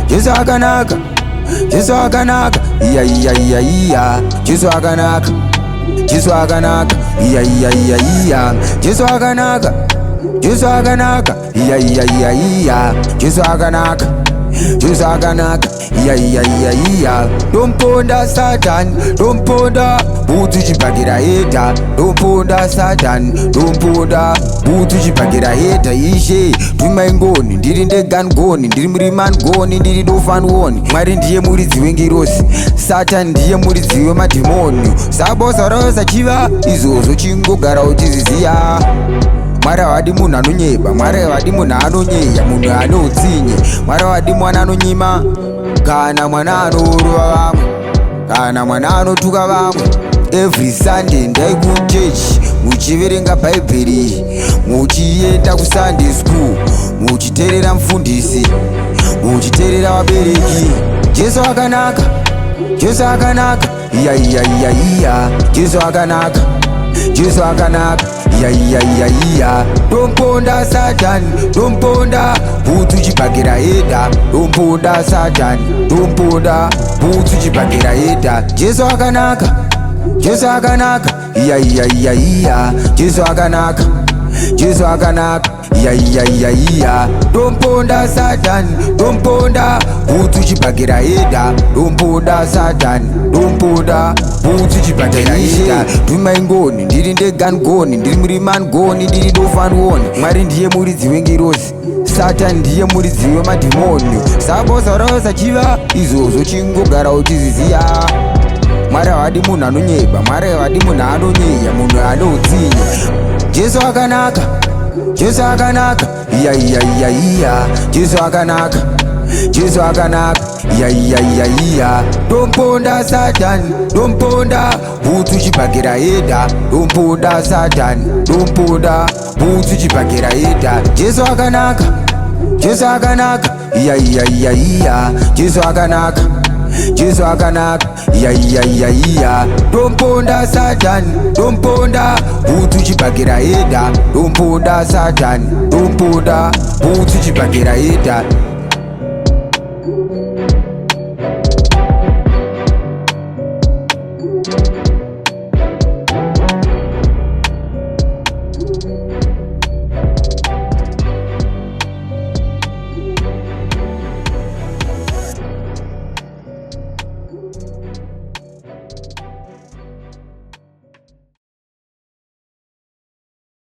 Jesu akanaka, Jesu akanaka, iya iya iya iya. Jesu akanaka, Jesu akanaka, iya iya iya iya. Jesu akanaka, Jesu akanaka, iya iya iya iya. Jesu akanaka, Jesu akanaka, iya iya iya iya. Domponda Satan, domponda butu chipakira heta. Domponda Satan, domponda butu chipakira heta. Ishe tumaingoni, ndiri ndegangoni, ndiri murimani goni, ndiri dofanwoni. Mwari ndiye muridzi wengirosi, Satan ndiye muridzi wemadhimoni. Sabosa rosa chiva izvozvo chingogara uchiziziya. Mwari havadi munhu anonyeba, Mwari havadi munhu anonyeya, munhu ane utsinye. Mwari havadi mwana anonyima, kana mwana anorova vamwe, kana mwana anotuka vamwe. Every Sunday ndai kuchechi muchiverenga bhaibheri, muchienda kusunday school, muchiteerera mufundisi, muchiteerera vabereki. Jesu akanaka, Jesu akanaka, iya iya iya iya. Jesu akanaka, Jesu akanaka, iya iya iya iya. Domponda Satan, domponda butu chipakira heda. Domponda Satan, domponda butu chipakira heda. Jesu akanaka, Jesu akanaka, iya iya iya iya. Jesu akanaka, Jesu akanaka, iya iya iya iya. Domponda Satan, domponda butu chipakira heda. Domponda Satan, domponda butu chipakira heda. Tumaingoni, ndiri ndegangoni, ndiri murimani goni, ndiri dofanwoni. Mwari ndiye muridzi wengirosi, Satan ndiye muridzi wemadhimoni. Sabosa rosa chiva izvozvo chingogara uchiziziya. Mwari havadi munhu anonyeba, Mwari havadi munhu anonyeya, munhu ane utsinye. Jesu akanaka, Jesu akanaka, iya iya iya iya. Jesu akanaka, Jesu akanaka, iya iya iya iya. Domponda Satan, domponda butu chipakira heda. Domponda Satan, domponda butu chipakira heda. Jesu akanaka, Jesu akanaka, iya iya iya iya. Jesu akanaka, Jesu akanaka, iya iya iya iya. Domponda Satan, domponda butu chipakira heda. Domponda Satan, domponda butu chipakira heda.